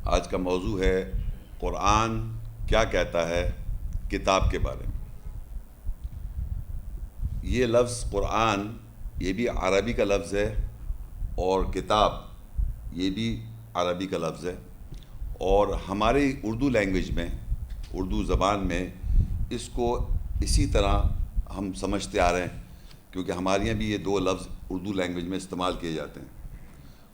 آج کا موضوع ہے قرآن کیا کہتا ہے کتاب کے بارے میں۔ یہ لفظ قرآن یہ بھی عربی کا لفظ ہے، اور کتاب یہ بھی عربی کا لفظ ہے، اور ہماری اردو لینگویج میں، اردو زبان میں اس کو اسی طرح ہم سمجھتے آ رہے ہیں، کیونکہ ہمارے یہاں بھی یہ دو لفظ اردو لینگویج میں استعمال کیے جاتے ہیں۔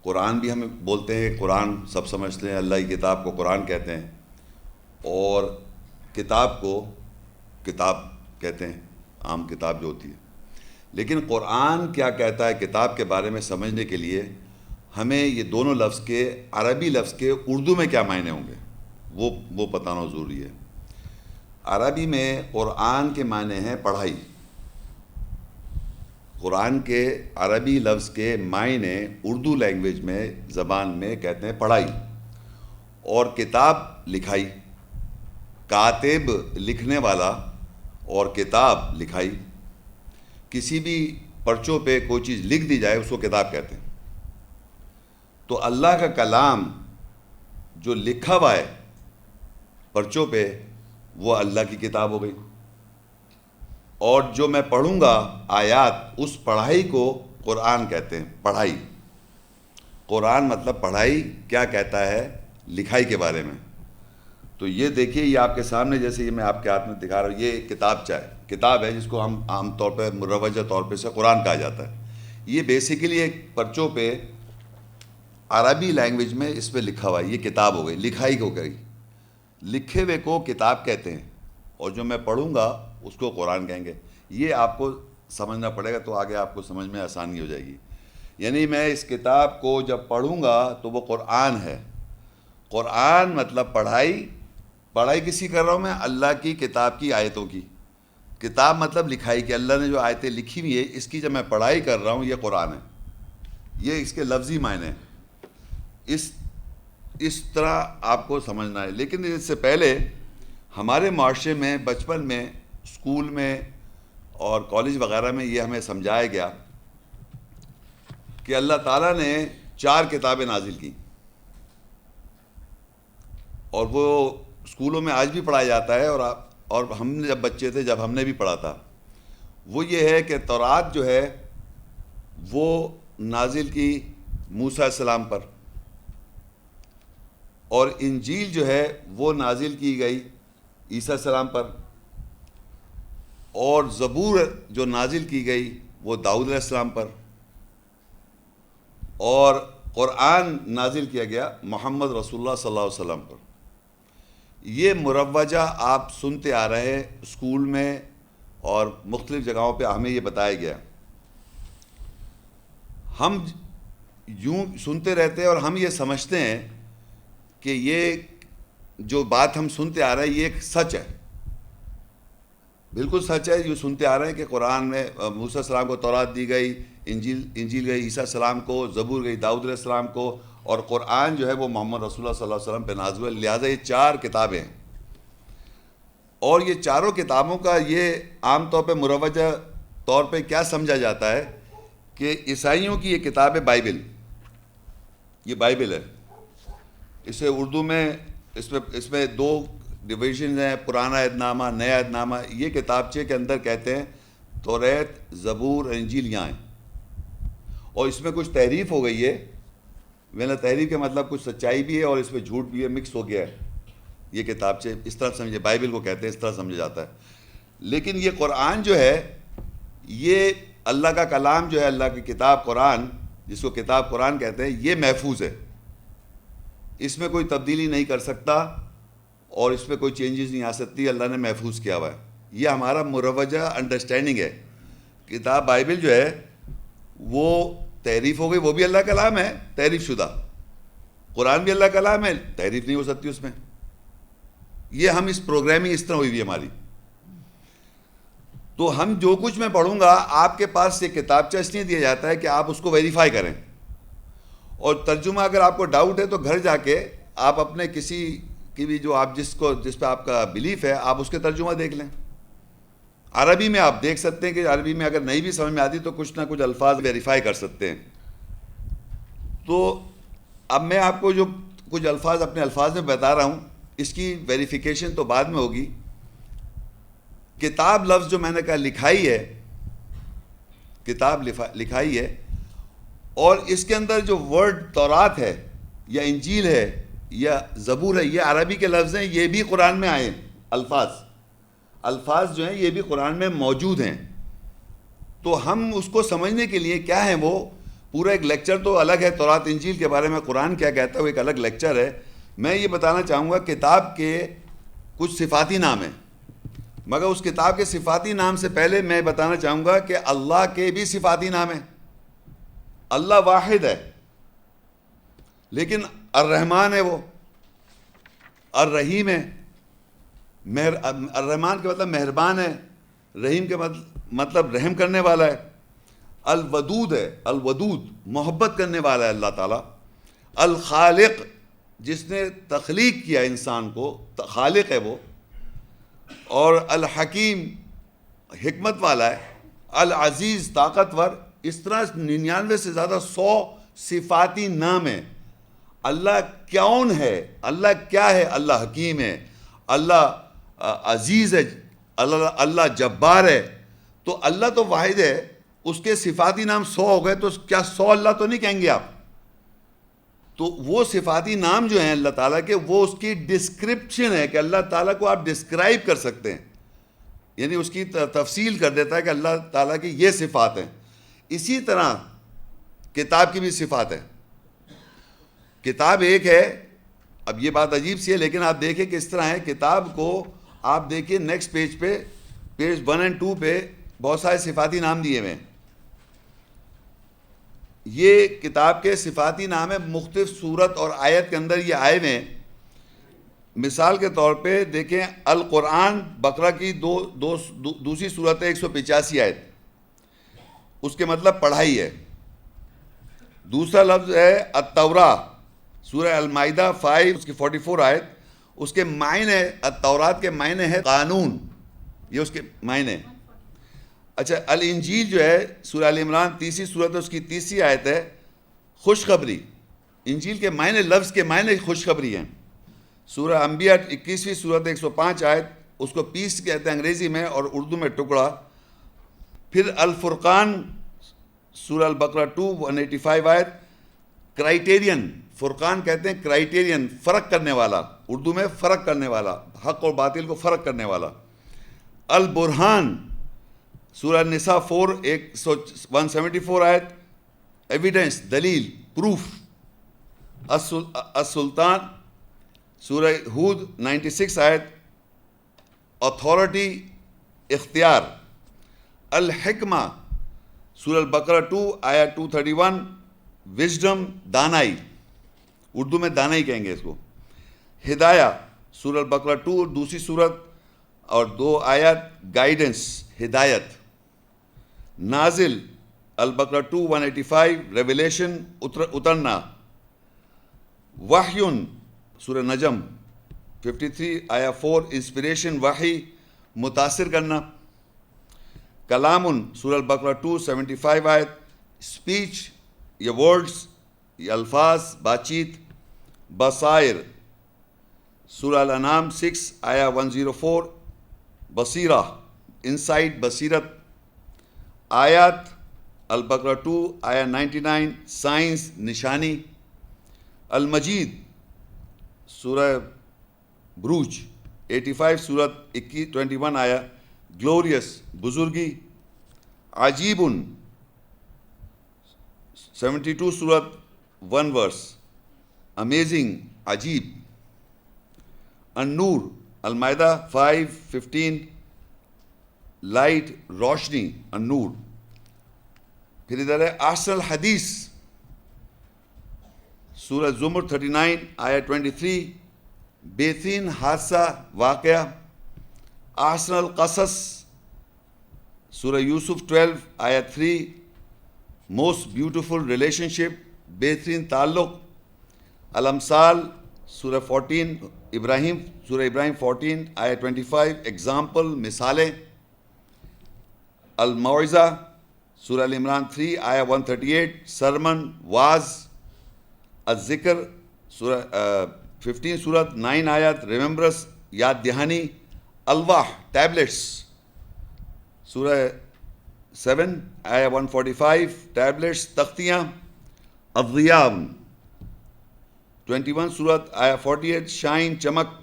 قرآن بھی ہم بولتے ہیں، قرآن سب سمجھتے ہیں، اللہ کی کتاب کو قرآن کہتے ہیں، اور کتاب کو کتاب کہتے ہیں، عام کتاب جو ہوتی ہے۔ لیکن قرآن کیا کہتا ہے کتاب کے بارے میں سمجھنے کے لیے ہمیں یہ دونوں لفظ کے، عربی لفظ کے اردو میں کیا معنی ہوں گے وہ بتانا ضروری ہے۔ عربی میں قرآن کے معنی ہیں پڑھائی۔ قرآن کے عربی لفظ کے معنی اردو لینگویج میں، زبان میں کہتے ہیں پڑھائی، اور کتاب لکھائی، کاتب لکھنے والا، اور کتاب لکھائی۔ کسی بھی پرچوں پہ کوئی چیز لکھ دی جائے اس کو کتاب کہتے ہیں۔ تو اللہ کا کلام جو لکھا ہوا ہے پرچوں پہ وہ اللہ کی کتاب ہو گئی، اور جو میں پڑھوں گا آیات، اس پڑھائی کو قرآن کہتے ہیں۔ پڑھائی، قرآن مطلب پڑھائی کیا کہتا ہے لکھائی کے بارے میں۔ تو یہ دیکھیے، یہ آپ کے سامنے، جیسے یہ میں آپ کے ہاتھ میں دکھا رہا ہوں، یہ کتاب ہے جس کو ہم عام طور پہ مروجہ طور پہ سے قرآن کہا جاتا ہے۔ یہ بیسیکلی ایک پرچوں پہ عربی لینگویج میں اس پہ لکھا ہوا ہے، یہ کتاب ہو گئی، لکھائی ہو گئی۔ لکھے ہوئے کو کتاب کہتے ہیں، اور جو میں پڑھوں گا اس کو قرآن کہیں گے۔ یہ آپ کو سمجھنا پڑے گا، تو آگے آپ کو سمجھ میں آسانی ہو جائے گی۔ یعنی میں اس کتاب کو جب پڑھوں گا تو وہ قرآن ہے۔ قرآن مطلب پڑھائی کسی کر رہا ہوں میں؟ اللہ کی کتاب کی آیتوں کی۔ کتاب مطلب لکھائی، کہ اللہ نے جو آیتیں لکھی ہوئی ہے اس کی جب میں پڑھائی کر رہا ہوں، یہ قرآن ہے۔ یہ اس کے لفظی معنی ہیں۔ اس طرح آپ کو سمجھنا ہے۔ لیکن اس سے پہلے ہمارے معاشرے میں بچپن میں، اسکول میں اور کالج وغیرہ میں یہ ہمیں سمجھایا گیا کہ اللہ تعالیٰ نے 4 کتابیں نازل کی، اور وہ اسکولوں میں آج بھی پڑھایا جاتا ہے، اور ہم نے جب بچے تھے، جب ہم نے بھی پڑھا تھا، وہ یہ ہے کہ تورات جو ہے وہ نازل کی موسیٰ علیہ السلام پر، اور انجیل جو ہے وہ نازل کی گئی عیسیٰ علیہ السلام پر، اور زبور جو نازل کی گئی وہ داؤد علیہ السلام پر، اور قرآن نازل کیا گیا محمد رسول اللہ صلی اللہ علیہ وسلم پر۔ یہ مروجہ آپ سنتے آ رہے ہیں اسکول میں اور مختلف جگہوں پہ، ہمیں یہ بتایا گیا۔ ہم یوں سنتے رہتے ہیں، اور ہم یہ سمجھتے ہیں کہ یہ جو بات ہم سنتے آ رہے ہیں یہ ایک سچ ہے، بالکل سچ ہے۔ یہ سنتے آ رہے ہیں کہ قرآن میں موسیٰ علیہ السلام کو تورات دی گئی، انجیل گئی عیسیٰ علیہ السلام کو، زبور گئی داؤد علیہ السلام کو، اور قرآن جو ہے وہ محمد رسول اللہ صلی اللہ علیہ وسلم پہ نازل ہے۔ لہٰذا یہ 4 کتابیں ہیں، اور یہ چاروں کتابوں کا یہ عام طور پہ مروجہ طور پہ کیا سمجھا جاتا ہے کہ عیسائیوں کی یہ کتاب ہے بائبل، یہ بائبل ہے۔ اسے اردو میں اس میں 2 ڈویژنز ہیں، پرانا عہد نامہ، نیا عہد نامہ۔ یہ کتابچے کے اندر کہتے ہیں توریت، زبور، انجیل یہاں ہیں، اور اس میں کچھ تحریف ہو گئی ہے۔ میرا تحریف کا مطلب کچھ سچائی بھی ہے اور اس میں جھوٹ بھی ہے، مکس ہو گیا ہے۔ یہ کتابچے اس طرح سمجھے، بائبل کو کہتے ہیں، اس طرح سمجھا جاتا ہے۔ لیکن یہ قرآن جو ہے یہ اللہ کا کلام جو ہے، اللہ کی کتاب قرآن، جس کو کتاب قرآن کہتے ہیں، یہ محفوظ ہے۔ اس میں کوئی تبدیلی نہیں کر سکتا، اور اس میں کوئی چینجز نہیں آ سکتی، اللہ نے محفوظ کیا ہوا ہے۔ یہ ہمارا مروجہ انڈرسٹینڈنگ ہے۔ کتاب بائبل جو ہے وہ تحریف ہو گئی، وہ بھی اللہ کا کلام ہے، تحریف شدہ۔ قرآن بھی اللہ کا کلام ہے، تحریف نہیں ہو سکتی اس میں۔ یہ ہم اس پروگرامنگ اس طرح ہوئی ہوئی ہماری۔ تو ہم جو کچھ میں پڑھوں گا، آپ کے پاس یہ کتابچہ اس لیے دیا جاتا ہے کہ آپ اس کو ویریفائی کریں، اور ترجمہ اگر آپ کو ڈاؤٹ ہے تو گھر جا کے آپ اپنے کسی کی بھی جو آپ جس پہ آپ کا بلیف ہے، آپ اس کے ترجمہ دیکھ لیں۔ عربی میں آپ دیکھ سکتے ہیں کہ عربی میں اگر نہیں بھی سمجھ میں آتی تو کچھ نہ کچھ الفاظ ویریفائی کر سکتے ہیں۔ تو اب میں آپ کو جو کچھ الفاظ اپنے الفاظ میں بتا رہا ہوں، اس کی ویریفیکیشن تو بعد میں ہوگی. کتاب لفظ جو میں نے کہا لکھائی ہے، کتاب لکھائی ہے، اور اس کے اندر جو ورڈ تورات ہے یا انجیل ہے یا زبور ہے، یہ عربی کے لفظ ہیں، یہ بھی قرآن میں آئے ہیں. الفاظ جو ہیں یہ بھی قرآن میں موجود ہیں. تو ہم اس کو سمجھنے کے لیے کیا ہے، وہ پورا ایک لیکچر تو الگ ہے، تورات انجیل کے بارے میں قرآن کیا کہتا ہے وہ ایک الگ لیکچر ہے. میں یہ بتانا چاہوں گا کتاب کے کچھ صفاتی نام ہیں، مگر اس کتاب کے صفاتی نام سے پہلے میں بتانا چاہوں گا کہ اللہ کے بھی صفاتی نام ہیں. اللہ واحد ہے، لیکن الرحمن ہے، وہ الرحیم ہے. الرحمن کا مطلب مہربان ہے، رحیم کے مطلب رحم کرنے والا ہے. الودود ہے، الودود محبت کرنے والا ہے اللہ تعالیٰ. الخالق جس نے تخلیق کیا انسان کو، خالق ہے وہ. اور الحکیم حکمت والا ہے. العزیز طاقتور. اس طرح 99 سے زیادہ 100 صفاتی نام ہیں. اللہ کون ہے، اللہ کیا ہے، اللہ حکیم ہے، اللہ عزیز ہے، اللہ جبار ہے. تو اللہ تو واحد ہے، اس کے صفاتی نام 100 ہو گئے، تو کیا 100 اللہ تو نہیں کہیں گے آپ؟ تو وہ صفاتی نام جو ہیں اللہ تعالیٰ کے، وہ اس کی ڈسکرپشن ہے کہ اللہ تعالیٰ کو آپ ڈسکرائب کر سکتے ہیں، یعنی اس کی تفصیل کر دیتا ہے کہ اللہ تعالیٰ کی یہ صفات ہیں. اسی طرح کتاب کی بھی صفات ہیں. کتاب ایک ہے، اب یہ بات عجیب سی ہے لیکن آپ دیکھیں کس طرح ہے. کتاب کو آپ دیکھیں نیکسٹ پیج پہ، پیج 1 اور 2 پہ بہت سارے صفاتی نام دیے ہوئے ہیں. یہ کتاب کے صفاتی نام ہے، مختلف صورت اور آیت کے اندر یہ آئے ہوئے ہیں. مثال کے طور پہ دیکھیں القرآن، بقرہ کی دوسری صورت ہے 185 آیت، اس کے مطلب پڑھائی ہے. دوسرا لفظ ہے التوراہ، سورہ المائدہ 5 اس کی 44 آیت، اس کے معنی التورات کے معنی ہے قانون، یہ اس کے معنی. اچھا الانجیل جو ہے سورہ ال عمران تیسری صورت ہے، اس کی تیسری آیت ہے خوشخبری. انجیل کے معنی، لفظ کے معنی خوشخبری ہیں. سورہ انبیاء 21ویں صورت 105 آیت، اس کو پیس کہتے ہیں انگریزی میں اور اردو میں ٹکڑا. پھر الفرقان سورہ البقرہ 2 185 آیت، کرائٹیرین، فرقان کہتے ہیں کرائٹیرین، فرق کرنے والا، اردو میں فرق کرنے والا، حق اور باطل کو فرق کرنے والا. البرہان سورہ النساء 4 174 آیت، ایویڈنس، دلیل، پروف. السلطان سورہ ہود 96 آیت، اتھارٹی، اختیار. الحکمہ سورہ البقرہ 2 آیت 231، وزڈم، دانائی، اردو میں دانائی کہیں گے اس کو. ہدایہ سورہ البقرہ 2 دوسری صورت اور 2 آیت، گائیڈنس، ہدایت. نازل البقرہ 2 185، ریویلیشن، اترنا. وحیٌ سورہ نجم 53 آیت 4، انسپریشن، وحی، متاثر کرنا. کلام سورہ البقرہ 2 75 آیت، اسپیچ یا ورڈز یا الفاظ، بات چیت. بصائر سورہ الانعام 6 آیت 104، بصیرہ، انسائٹ، بصیرت. آیات البقرہ 2 آیت 99، سائنس، نشانی. المجید سورہ بروج 85 صورت 21 آیت، گلوریس، بزرگی. عجیب 72 صورت 1 ورس، امیزنگ، عجیب. النور المائدہ 5:15، لائٹ، روشنی، النور. پھر ادھر ہے احسن الحدیث سورہ زمر 39 آیت 23، بہترین حادثہ، واقعہ. احسن القصص سورہ یوسف 12 آیت 3، موسٹ بیوٹیفل ریلیشن شپ، بہترین تعلق. الامثال سورہ 14 ابراہیم، سورہ ابراہیم 14 آیت 25، ایگزامپل، مثالیں. الموعظہ سورہ ال عمران 3 آیت 138، سرمن، واز. الذکر سورہ 15 سورت 9 آیت ریممبرس یاد دہانی. الواح ٹیبلٹس سورہ 7 آیا 145 ٹیبلٹس تختیاں. الضیاء 21 سورت آیا 48 شائن چمک.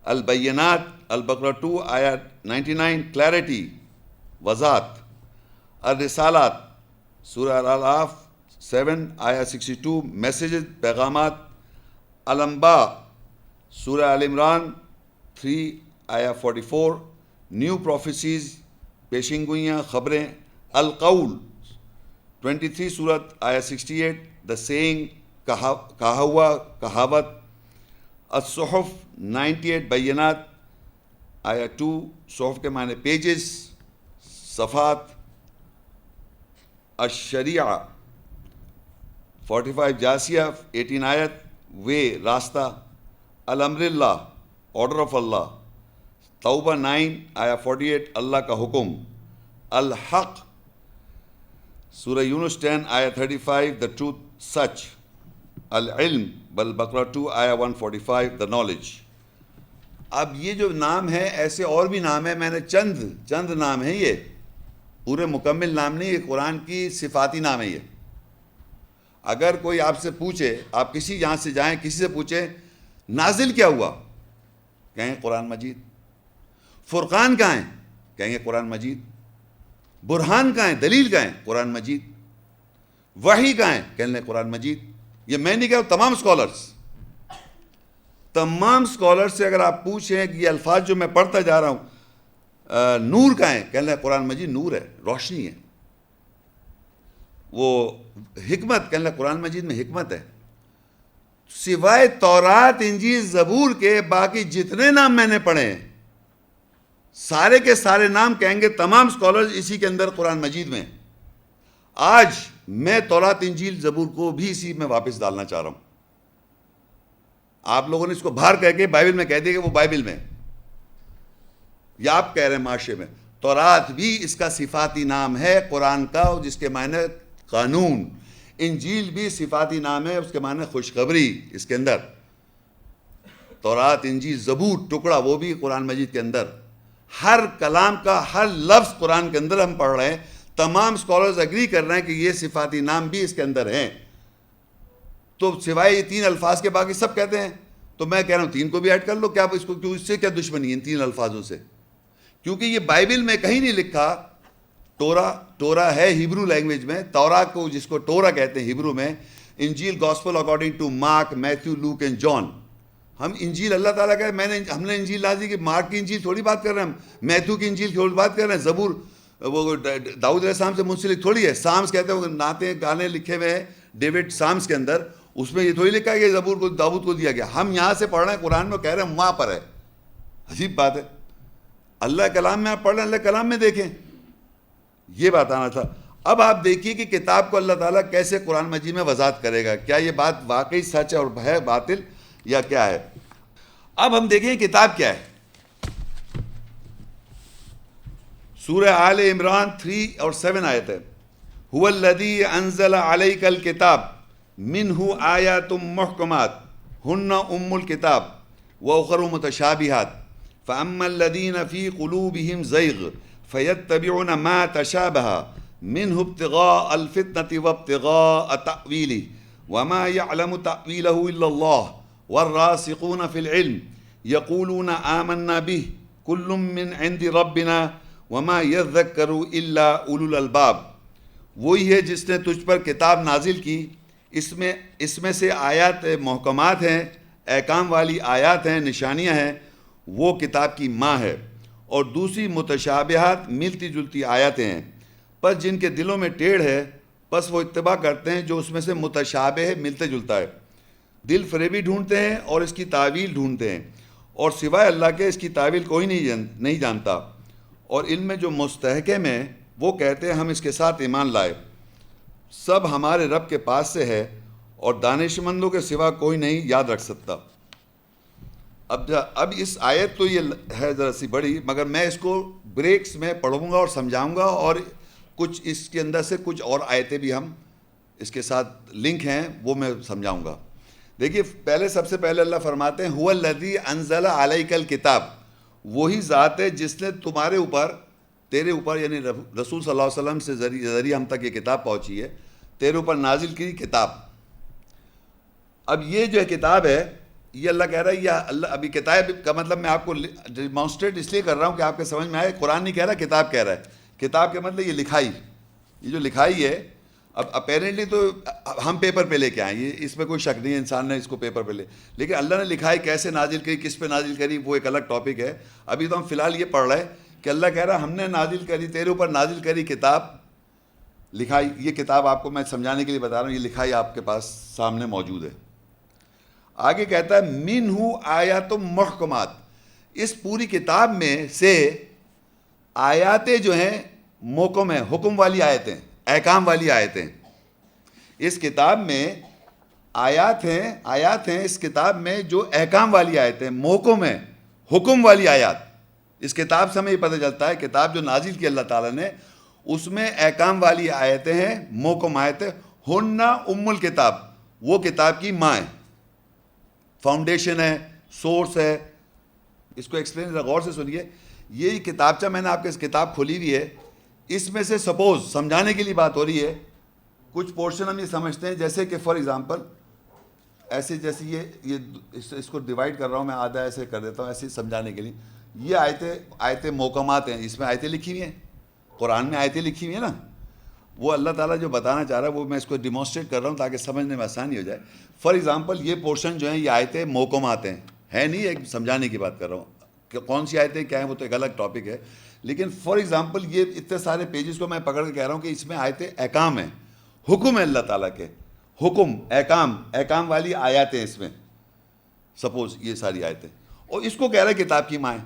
البینات البقرہ 2 آیا 99 کلیرٹی وضاحت. الرسالات سورہ الاعراف 7 آیا 62 میسیجز پیغامات. الانباء سورہ آل عمران 3 آیا 44 نیو پروفیسیز پیشین گوئیاں خبریں. القول 23 سورت آیا 68 دا سینگ کہا ہوا کہاوت. الصحف 98 بینات آیا 2 صحف کے معنی پیجز صفحات. الشریعہ 45 جاسیہ 18 آیت وے راستہ. الامر اللہ آرڈر آف اللہ. توبہ 9 آیا 48 اللہ کا حکم. الحق سورہ یونس 10 آیا 35 دا ٹروتھ سچ. العلم بقرہ 2 آیا 145 دا نالج. اب یہ جو نام ہے ایسے اور بھی نام ہے، میں نے چند نام ہیں، یہ پورے مکمل نام نہیں، یہ قرآن کی صفاتی نام ہے. یہ اگر کوئی آپ سے پوچھے، آپ کسی یہاں سے جائیں کسی سے پوچھیں نازل کیا ہوا، کہیں گے قرآن مجید. فرقان کہاں ہیں، کہیں گے قرآن مجید. برہان کہاں ہیں، دلیل کہاں ہیں، قرآن مجید. وحی کہاں ہیں، کہنے لیں قرآن مجید. یہ میں نہیں کہہ رہا، تمام سکولرز سے اگر آپ پوچھیں کہ یہ الفاظ جو میں پڑھتا جا رہا ہوں نور کہاں ہے، کہنے لیں قرآن مجید نور ہے، روشنی ہے. وہ حکمت، کہنے لیں قرآن مجید میں حکمت ہے. سوائے تورات انجیل زبور کے باقی جتنے نام میں نے پڑھے ہیں سارے کے سارے نام کہیں گے تمام سکولرز اسی کے اندر قرآن مجید میں. آج میں تورات انجیل زبور کو بھی اسی میں واپس ڈالنا چاہ رہا ہوں. آپ لوگوں نے اس کو باہر کہہ کے بائبل میں کہہ دیا کہ وہ بائبل میں، یا آپ کہہ رہے ہیں معاشرے میں. تورات بھی اس کا صفاتی نام ہے قرآن کا، جس کے معنی قانون. انجیل بھی صفاتی نام ہے، اس کے معنی خوشخبری. اس کے اندر تورات انجیل زبور ٹکڑا وہ بھی قرآن مجید کے اندر. ہر کلام کا ہر لفظ قرآن کے اندر ہم پڑھ رہے ہیں. تمام سکولرز اگری کر رہے ہیں کہ یہ صفاتی نام بھی اس کے اندر ہیں. تو سوائے یہ 3 الفاظ کے باقی سب کہتے ہیں. تو میں کہہ رہا ہوں 3 کو بھی ایڈ کر لو. کیا اس کو کیوں، اس سے کیا دشمنی ہے ان 3 الفاظوں سے؟ کیونکہ یہ بائبل میں کہیں نہیں لکھا. ٹورا ہے ہیبرو لینگویج میں، تورا کو جس کو ٹورا کہتے ہیں ہیبرو میں. انجیل gospel according to Mark Matthew Luke and John. ہم انجیل اللہ تعالیٰ کا ہم نے انجیل نازل کی. مارک کی انجیل تھوڑی بات کر رہے ہیں ہم، میتھیو کی انجیل تھوڑی بات کر رہے ہیں. زبور وہ داؤد علیہ السلام سے منسلک تھوڑی ہے. سامس کہتے ہیں وہ نعتیں گانے لکھے ہوئے ہیں ڈیوڈ سامس کے اندر، اس میں یہ تھوڑی لکھا ہے کہ زبور کو داؤد کو دیا گیا. ہم یہاں سے پڑھ رہے ہیں قرآن میں، کہہ رہے ہیں وہاں پر ہے. عجیب بات ہے. اللہ کلام میں آپ پڑھ رہے ہیں، اللہ کلام میں دیکھیں. یہ بات آنا تھا. اب آپ دیکھیے کہ کتاب کو اللہ تعالیٰ کیسے قرآن مجید میں وضاحت کرے گا. کیا یہ بات واقعی سچ ہے اور ہے باطل یا کیا ہے؟ اب ہم دیکھیں کتاب کیا ہے. سورہ آل عمران 3 اور 7 آیت ہے. هو الذی انزل علیک الکتاب منہ آیات محکمات ہن ام الکتاب واخر متشابہات فاما الذین فی قلوبہم زیغ فیتبعون ما تشابہ منہ ابتغاء الفتنة وابتغاء تأویلہ وما یعلم تأویلہ الا اللہ والراسخون فی العلم یقولون آمنا بہ کل من عند ربنا وما یذکر الا اولو الالباب. وہی ہے جس نے تجھ پر کتاب نازل کی، اس میں سے آیات محکمات ہیں، احکام والی آیات ہیں، نشانیاں ہیں، وہ کتاب کی ماں ہے. اور دوسری متشابہات ملتی جلتی آیاتیں ہیں. پس جن کے دلوں میں ٹیڑھ ہے پس وہ اتباع کرتے ہیں جو اس میں سے متشابہ ہے، ملتے جلتا ہے. دل فریبی ڈھونڈتے ہیں اور اس کی تعویل ڈھونڈتے ہیں، اور سوائے اللہ کے اس کی تعویل کوئی نہیں جانتا. اور علم میں جو مستحکم ہے وہ کہتے ہیں ہم اس کے ساتھ ایمان لائے. سب ہمارے رب کے پاس سے ہے اور دانش مندوں کے سوا کوئی نہیں یاد رکھ سکتا. اب اس آیت تو یہ ہے ذرا سی بڑی، مگر میں اس کو بریکس میں پڑھوں گا اور سمجھاؤں گا، اور کچھ اس کے اندر سے کچھ اور آیتیں بھی ہم اس کے ساتھ لنک ہیں وہ میں سمجھاؤں گا. دیکھیے پہلے سب سے پہلے اللہ فرماتے ہیں هو الذی انزل علیک الکتاب، وہی ذات ہے جس نے تمہارے اوپر، تیرے اوپر یعنی رسول صلی اللہ علیہ وسلم سے ذریعے ہم تک یہ کتاب پہنچی ہے، تیرے اوپر نازل کی کتاب. اب یہ جو ہے کتاب ہے، یہ اللہ کہہ رہا ہے، یہ اللہ ابھی کتاب کا مطلب میں آپ کو ڈیمانسٹریٹ اس لیے کر رہا ہوں کہ آپ کے سمجھ میں آئے. قرآن نہیں کہہ رہا، کتاب کہہ رہا ہے. کتاب کے مطلب یہ لکھائی، یہ جو لکھائی ہے. اب اپیرنٹلی تو ہم پیپر پہ لے کے آئیں، یہ اس میں کوئی شک نہیں ہے انسان نے اس کو پیپر پہ لے، لیکن اللہ نے لکھائی کیسے نازل کری، کس پہ نازل کری، وہ ایک الگ ٹاپک ہے. ابھی تو ہم فی الحال یہ پڑھ رہے ہیں کہ اللہ کہہ رہا ہم نے نازل کری، تیرے اوپر نازل کری کتاب لکھائی. یہ کتاب آپ کو میں سمجھانے کے لیے بتا رہا ہوں، یہ لکھائی آپ کے پاس سامنے موجود ہے. آگے کہتا ہے منہ آیات محکمات، اس پوری کتاب میں سے آیاتیں جو ہیں محکم ہیں، حکم والی آیتیں، احکام والی آیتیں. اس کتاب میں آیات ہیں اس کتاب میں جو احکام والی آیتیں، محکم ہیں، حکم والی آیات. اس کتاب سے ہمیں یہ پتہ چلتا ہے کتاب جو نازل کی اللہ تعالیٰ نے، اس میں احکام والی آیتیں ہیں، محکم آیتیں. ہن ام الکتاب، وہ کتاب کی ماں ہے، فاؤنڈیشن ہے، سورس ہے. اس کو ایکسپلین غور سے سنیے. یہ کتابچہ میں نے آپ کے کتاب کھولی ہوئی ہے، اس میں سے سپوز سمجھانے کے لیے بات ہو رہی ہے. کچھ پورشن ہم یہ سمجھتے ہیں جیسے کہ فار ایگزامپل ایسے، جیسے یہ اس کو ڈیوائڈ کر رہا ہوں میں، آدھا ایسے کر دیتا ہوں ایسے سمجھانے کے لیے. یہ آیتیں محکمات ہیں، اس میں آیتیں لکھی ہوئی ہیں، قرآن میں آیتیں لکھی ہوئی ہیں نا. وہ اللہ تعالیٰ جو بتانا چاہ رہا ہے وہ میں اس کو ڈیمانسٹریٹ کر رہا ہوں تاکہ سمجھنے میں آسانی ہو جائے. فار ایگزامپل یہ پورشن جو ہیں یہ آیتیں محکمات ہیں، ہے نہیں، ایک سمجھانے کی بات کر رہا ہوں کہ کون سی آیتیں کیا ہیں وہ تو ایک الگ ٹاپک ہے. لیکن فار ایگزامپل یہ اتنے سارے پیجز کو میں پکڑ کے کہہ رہا ہوں کہ اس میں آیتیں احکام ہیں، حکم ہے اللہ تعالیٰ کے، حکم، احکام والی آیاتیں اس میں. سپوز یہ ساری آیتیں، اور اس کو کہہ رہا ہے کتاب کی ماں،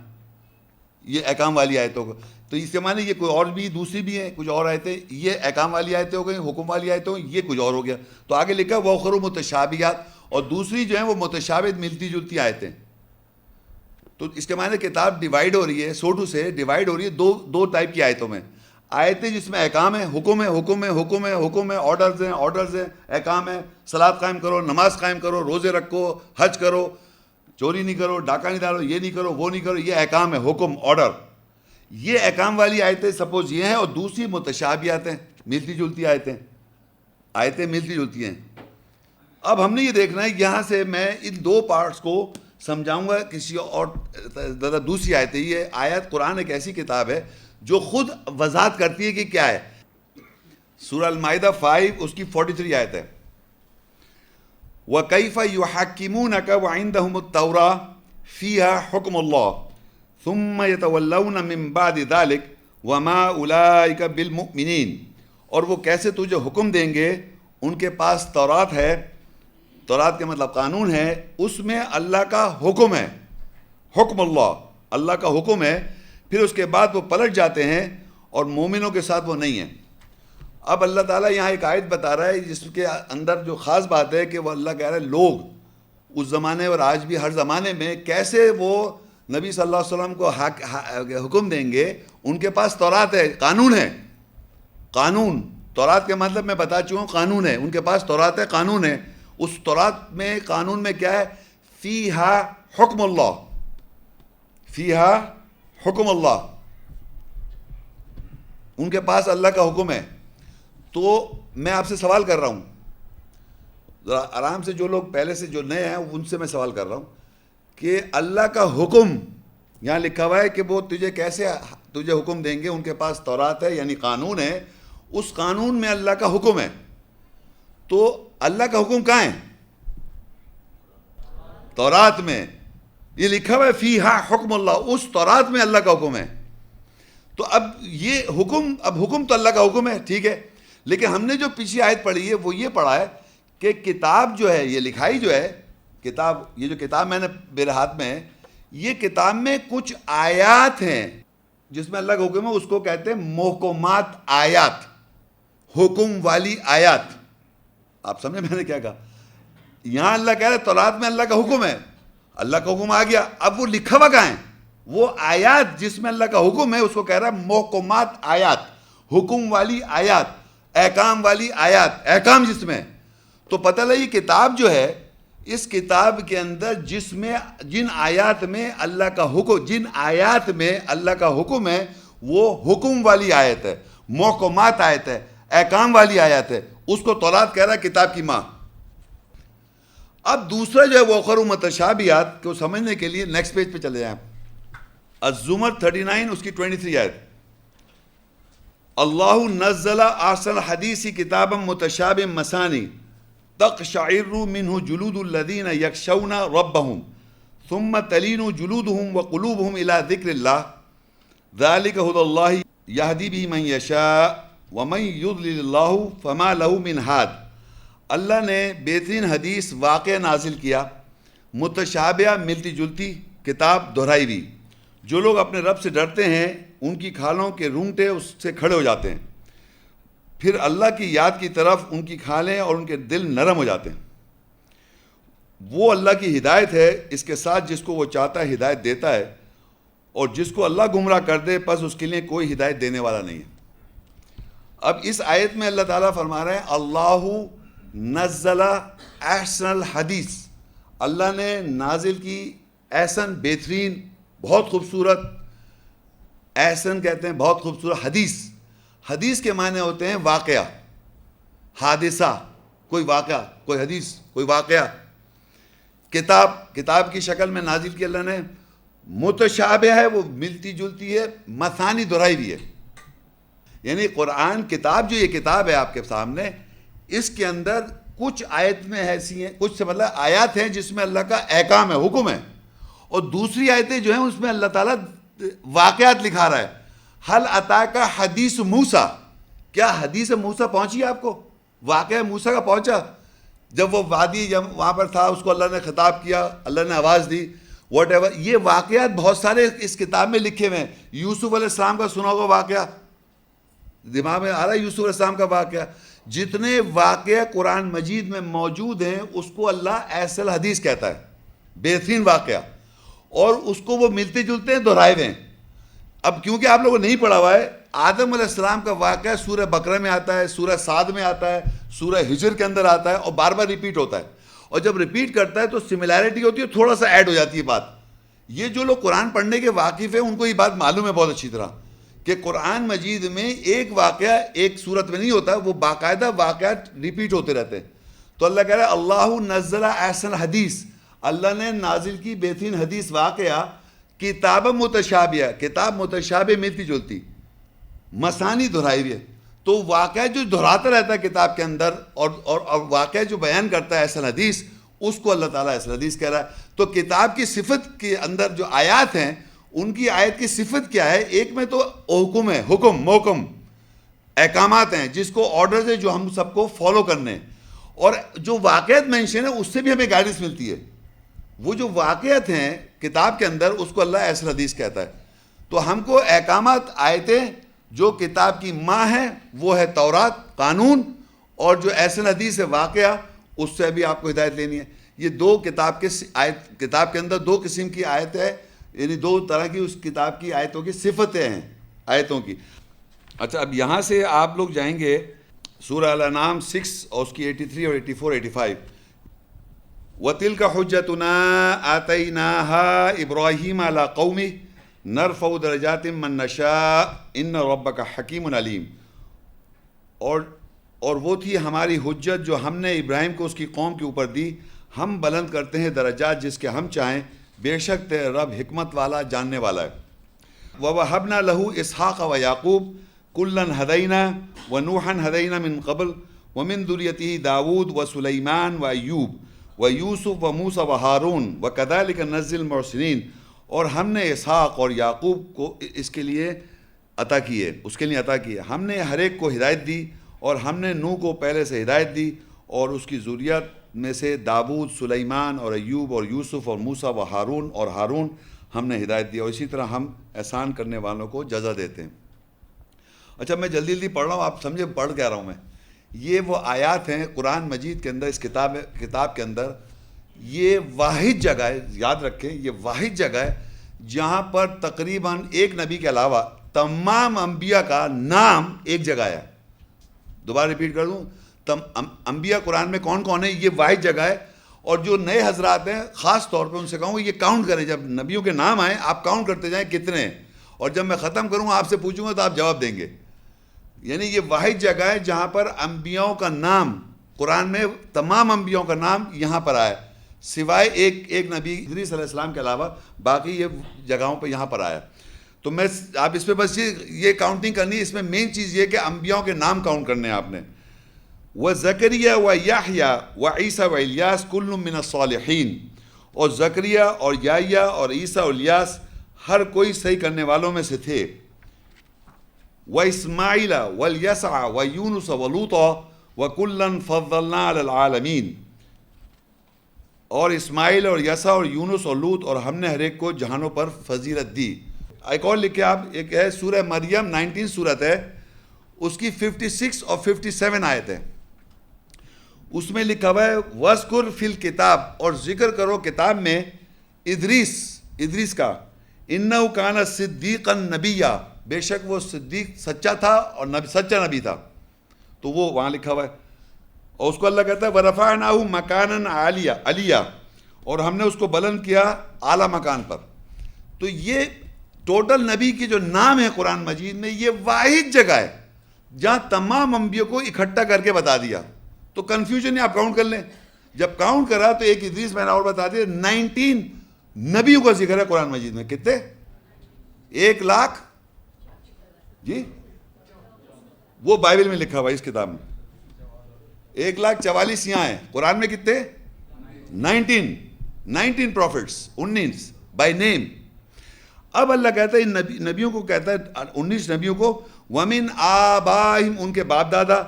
یہ احکام والی آیتوں کو. تو اس کے معنی یہ کوئی اور بھی دوسری بھی ہیں کچھ اور آیتیں، یہ احکام والی آیتیں ہو گئیں، حکم والی آیتیں ہو گئیں، یہ کچھ اور ہو گیا. تو آگے لکھا وَأُخَرُ مُتَشَابِهَاتٌ، اور دوسری جو ہیں وہ متشابہ ملتی جلتی آیتیں. تو اس کے معنی کتاب ڈیوائیڈ ہو رہی ہے، سوٹو سے ڈیوائیڈ ہو رہی ہے دو ٹائپ کی آیتوں میں. آیتیں جس میں احکام ہے، حکم ہے، آرڈرز ہیں، احکام ہے، صلاۃ قائم کرو، نماز قائم کرو، روزے رکھو، حج کرو، چوری نہیں کرو، ڈاکہ نہیں ڈالو، یہ نہیں کرو، وہ نہیں کرو، یہ احکام ہے، حکم، آرڈر. یہ احکام والی آیتیں سپوز یہ ہیں، اور دوسری متشابہات ہیں، ملتی جلتی آیتیں ملتی جلتی ہیں. اب ہم نے یہ دیکھنا ہے، یہاں سے میں ان دو پارٹس کو سمجھاؤں گا کسی اور دوسری آیتیں. یہ آیت قرآن ایک ایسی کتاب ہے جو خود وضاحت کرتی ہے کہ کیا ہے. سورہ المائدہ 5 اس کی 43 آیت ہے. وَكَيْفَ يُحَكِّمُونَكَ وَعِنْدَهُمُ التَّوْرَاةُ فِيهَا حُكْمُ اللَّهِ ثُمَّ يَتَوَلَّوْنَ مِن بَعْدِ ذَلِكَ وَمَا أُولَٰئِكَ بِالْمُؤْمِنِينَ. اور وہ کیسے تجھے حکم دیں گے، ان کے پاس تورات ہے، تورات کا مطلب قانون ہے، اس میں اللہ کا حکم ہے، حکم اللہ کا حکم ہے. پھر اس کے بعد وہ پلٹ جاتے ہیں اور مومنوں کے ساتھ وہ نہیں ہیں. اب اللہ تعالیٰ یہاں ایک آیت بتا رہا ہے جس کے اندر جو خاص بات ہے کہ وہ اللہ کہہ رہا ہے لوگ اس زمانے اور آج بھی ہر زمانے میں کیسے وہ نبی صلی اللہ علیہ وسلم کو حکم دیں گے. ان کے پاس تورات ہے، قانون ہے، قانون. تورات کے مطلب میں بتا چکا ہوں، قانون ہے. ان کے پاس تورات ہے، قانون ہے. اس تورات میں قانون میں کیا ہے؟ فیہا حکم اللہ، فیہا حکم اللہ. ان کے پاس اللہ کا حکم ہے. تو میں آپ سے سوال کر رہا ہوں، ذرا آرام سے، جو لوگ پہلے سے جو نئے ہیں ان سے میں سوال کر رہا ہوں کہ اللہ کا حکم یہاں لکھا ہوا ہے کہ وہ تجھے حکم دیں گے. ان کے پاس تورات ہے یعنی قانون ہے، اس قانون میں اللہ کا حکم ہے. تو اللہ کا حکم کہاں ہے؟ تورات میں. یہ لکھا ہوا ہے فیہا حکم اللہ، اس تورات میں اللہ کا حکم ہے. تو اب یہ حکم، اب حکم تو اللہ کا حکم ہے، ٹھیک ہے. لیکن ہم نے جو پیچھے آیت پڑھی ہے وہ یہ پڑھا ہے کہ کتاب جو ہے، یہ لکھائی جو ہے کتاب، یہ جو کتاب میں نے میرے ہاتھ میں ہے، یہ کتاب میں کچھ آیات ہیں جس میں اللہ کا حکم ہے، اس کو کہتے ہیں محکمات آیات، حکم والی آیات. آپ سمجھے میں نے کیا کہا؟ یہاں اللہ کہہ رہا ہے تورات میں اللہ کا حکم ہے، اللہ کا حکم آ گیا. اب وہ لکھا ہوا کہاں ہے؟ وہ آیات جس میں اللہ کا حکم ہے اس کو کہہ رہا ہے محکمات آیات، حکم والی آیات، احکام والی آیات، احکام جس میں. تو پتہ لگی کتاب جو ہے اس کتاب کے اندر جن آیات میں اللہ کا حکم ہے وہ حکم والی آیت ہے، محکمات آیت ہے، احکام والی آیت ہے، اس کو تورات کہہ رہا ہے کتاب کی ماں۔ اب دوسرا جو ہے وہ اخر متشابہات کو سمجھنے کے لیے نیکسٹ پیج پہ چلے جائیں۔ الزمر 39 اس کی 23 آیت، اللہ نزل احسن الحدیث کتابا متشابہ مثانی تقشعر منہ جلود الذین یخشون ربهم ثم تلین جلودهم وقلوبهم الى ذکر اللہ ذلک ھدی اللہ یہدی بہ من یشاء ومن یضلل اللہ فما لہ من ہاد۔ اللہ نے بہترین حدیث واقعہ نازل کیا، متشابہ ملتی جلتی کتاب دہرائی ہوئی۔ جو لوگ اپنے رب سے ڈرتے ہیں ان کی کھالوں کے رونگٹے اس سے کھڑے ہو جاتے ہیں، پھر اللہ کی یاد کی طرف ان کی کھالیں اور ان کے دل نرم ہو جاتے ہیں۔ وہ اللہ کی ہدایت ہے، اس کے ساتھ جس کو وہ چاہتا ہے ہدایت دیتا ہے، اور جس کو اللہ گمراہ کر دے پس اس کے لیے کوئی ہدایت دینے والا نہیں ہے۔ اب اس آیت میں اللہ تعالیٰ فرما رہے ہیں اللہ نزل احسن الحدیث، اللہ نے نازل کی احسن بہترین، بہت خوبصورت، احسن کہتے ہیں بہت خوبصورت حدیث۔ حدیث کے معنی ہوتے ہیں واقعہ، حادثہ، کوئی واقعہ، کوئی حدیث، کوئی واقعہ۔ کتاب کی شکل میں نازل کی اللہ نے، متشابہ ہے وہ ملتی جلتی ہے، مثانی دہرائی بھی ہے۔ یعنی قرآن کتاب جو یہ کتاب ہے آپ کے سامنے، اس کے اندر کچھ آیت میں ایسی ہیں، کچھ سے مطلب آیات ہیں جس میں اللہ کا احکام ہے، حکم ہے، اور دوسری آیتیں جو ہیں اس میں اللہ تعالیٰ واقعات لکھا رہا ہے۔ حل اتاک حدیث موسیٰ، کیا حدیث موسیٰ پہنچی آپ کو؟ واقعہ موسیٰ کا پہنچا؟ جب وہ وادی وہاں پر تھا، اس کو اللہ نے خطاب کیا، اللہ نے آواز دی، واٹ ایور۔ یہ واقعات بہت سارے اس کتاب میں لکھے ہوئے ہیں۔ یوسف علیہ السلام کا سنا ہوگا واقعہ، دماغ میں آ رہا ہے یوسف علیہ السلام کا واقعہ۔ جتنے واقعہ قرآن مجید میں موجود ہیں اس کو اللہ احسن حدیث کہتا ہے، بہترین واقعہ، اور اس کو وہ ملتے جلتے ہیں، دہرائے ہوئے ہیں۔ اب کیونکہ آپ لوگوں نے نہیں پڑھا ہوا ہے، آدم علیہ السلام کا واقعہ سورہ بقرہ میں آتا ہے، سورہ صاد میں آتا ہے، سورہ ہجر کے اندر آتا ہے، اور بار بار ریپیٹ ہوتا ہے، اور جب ریپیٹ کرتا ہے تو سملیرٹی ہوتی ہے، تھوڑا سا ایڈ ہو جاتی ہے بات۔ یہ جو لوگ قرآن پڑھنے کے واقف ہیں ان کو یہ بات معلوم ہے بہت اچھی طرح کہ قرآن مجید میں ایک واقعہ ایک صورت میں نہیں ہوتا، وہ باقاعدہ واقعات ریپیٹ ہوتے رہتے ہیں۔ تو اللہ کہہ رہا ہے اللہ نزل احسن حدیث، اللہ نے نازل کی بہترین حدیث واقعہ، کتاب متشابہ، کتاب متشابہ ملتی جلتی، مثانی دہرائی ہوئی ہے۔ تو واقعہ جو دہراتا رہتا ہے کتاب کے اندر، اور واقعہ جو بیان کرتا ہے احسن حدیث، اس کو اللہ تعالیٰ احسن حدیث کہہ رہا ہے۔ تو کتاب کی صفت کے اندر جو آیات ہیں ان کی آیت کی صفت کیا ہے؟ ایک میں تو حکم ہے، حکم، محکم، احکامات ہیں جس کو آرڈرز ہیں جو ہم سب کو فالو کرنے ہیں، اور جو واقعات مینشن ہے اس سے بھی ہمیں گائیڈنس ملتی ہے۔ وہ جو واقعات ہیں کتاب کے اندر اس کو اللہ احسن حدیث کہتا ہے۔ تو ہم کو احکامات، آیتیں جو کتاب کی ماں ہیں وہ ہے تورات، قانون، اور جو احسن حدیث ہے واقعہ، اس سے بھی آپ کو ہدایت لینی ہے۔ یہ دو کتاب کے اندر دو قسم کی آیت ہے، یعنی دو طرح کی اس کتاب کی آیتوں کی صفتیں ہیں آیتوں کی۔ اچھا، اب یہاں سے آپ لوگ جائیں گے سورہ الانعام 6 اور اس کی 83 اور 84 85۔ وَتِلْكَ حُجَّتُنَا آتَيْنَاهَا إِبْرَاهِيمَ عَلَىٰ قَوْمِهِ نَرْفَعُ دَرَجَاتٍ مَّن نَّشَاءُ إِنَّ رَبَّكَ حَكِيمٌ عَلِيمٌ۔ اور وہ تھی ہماری حجت جو ہم نے ابراہیم کو اس کی قوم کے اوپر دی، ہم بلند کرتے ہیں درجات جس کے ہم چاہیں، بے شک تیرے رب حکمت والا، جاننے والا ہے۔ وَوَهَبْنَا لَهُ إِسْحَاقَ وَيَعْقُوبَ كُلًّا هَدَيْنَا وَنُوحًا هَدَيْنَا مِن قَبْلُ وَمِن ذُرِّيَّتِهِ داود وسلیمان وأیوب ویوسف وموسیٰ وہارون وَكَذَلِكَ نَجْزِي الْمُحْسِنِينَ۔ اور ہم نے اسحاق اور یعقوب کو اس کے لیے عطا کیے، اس کے لیے عطا کیے۔ ہم نے ہر ایک کو ہدایت دی، اور ہم نے نوح کو پہلے سے ہدایت دی، اور اس کی ذریت میں سے داود، سلیمان اور ایوب اور یوسف اور موسیٰ و ہارون اور ہارون ہم نے ہدایت دی، اور اسی طرح ہم احسان کرنے والوں کو جزا دیتے ہیں۔ اچھا، میں جلدی جلدی پڑھ رہا ہوں، آپ سمجھے پڑھ کہہ رہا ہوں میں۔ یہ وہ آیات ہیں قرآن مجید کے اندر، اس کتاب کے اندر، یہ واحد جگہ ہے، یاد رکھیں یہ واحد جگہ ہے جہاں پر تقریباً ایک نبی کے علاوہ تمام انبیاء کا نام ایک جگہ ہے۔ دوبارہ ریپیٹ کر دوں، انبیاء قرآن میں کون کون ہے، یہ واحد جگہ ہے، اور جو نئے حضرات ہیں خاص طور پہ ان سے کہوں یہ کاؤنٹ کریں، جب نبیوں کے نام آئیں آپ کاؤنٹ کرتے جائیں کتنے ہیں، اور جب میں ختم کروں آپ سے پوچھوں گا تو آپ جواب دیں گے. یعنی یہ واحد جگہ ہے جہاں پر انبیاؤں کا نام قرآن میں، تمام انبیاؤں کا نام یہاں پر آیا، سوائے ایک نبی ادریس علیہ السلام کے علاوہ باقی یہ جگہوں پہ یہاں پر آیا. تو میں آپ اس پہ بس یہ کاؤنٹنگ کرنی ہے. اس میں مین چیز یہ کہ انبیاؤں کے نام کاؤنٹ کرنے ہیں آپ نے. وَزَكَرِيَّا وَيَحْيَا وَعِيسَى وَإِلْيَاسَ كُلٌّ مِّنَ الصَّالِحِينَ، اور زکریا اور یحییٰ اور عیسیٰ اور الیاس ہر کوئی صحیح کرنے والوں میں سے تھے. وَإِسْمَاعِيلَ وَالْيَسَعَ وَيُونُسَ وَلُوطَ وَكُلًّا فَضَّلْنَا عَلَى الْعَالَمِينَ، اور اسماعیل اور یسع اور یونس اور لوط اور ہم نے ہر ایک کو جہانوں پر فضیلت دی. ایک اور لکھے آپ، ایک ہے سورہ مریم 19 سورت ہے، اس کی 56 اور 57 آیت ہے. اس میں لکھا ہوا ہے وَذْكُرْ فِي الْكِتَابِ، اور ذکر کرو کتاب میں ادریس کا، اِنَّهُ كَانَ صِدِّيقًا نَبِيًّا، بے شک وہ صدیق سچا تھا اور سچا نبی تھا. تو وہ وہاں لکھا ہوا ہے. اور اس کو اللہ کہتا ہے وَرَفَعْنَاهُ مَكَانًا عَلِيًّا، اور ہم نے اس کو بلند کیا اعلیٰ مکان پر. تو یہ ٹوٹل نبی کی جو نام ہے قرآن مجید میں، یہ واحد جگہ ہے جہاں تمام انبیاء کو اکٹھا کر کے بتا دیا. تو کنفیوژن نہیں، آپ کاؤنٹ کر لیں. جب کاؤنٹ کرا تو ایک ادریس میں نے اور بتا دیا 19 نبیوں کا ذکر ہے قرآن مجید میں. کتنے؟ 1 لاکھ جی، وہ بائبل میں لکھا ہوا ہے اس کتاب میں 1,44,000 یہاں ہیں. قرآن میں کتنے؟ 19 پروفٹس، 19 بائی نیم. اب اللہ کہتا ہے ان نبیوں کو، کہتا ہے 19 نبیوں کو وَمِنْ آبَائِهِمْ، ان کے باپ دادا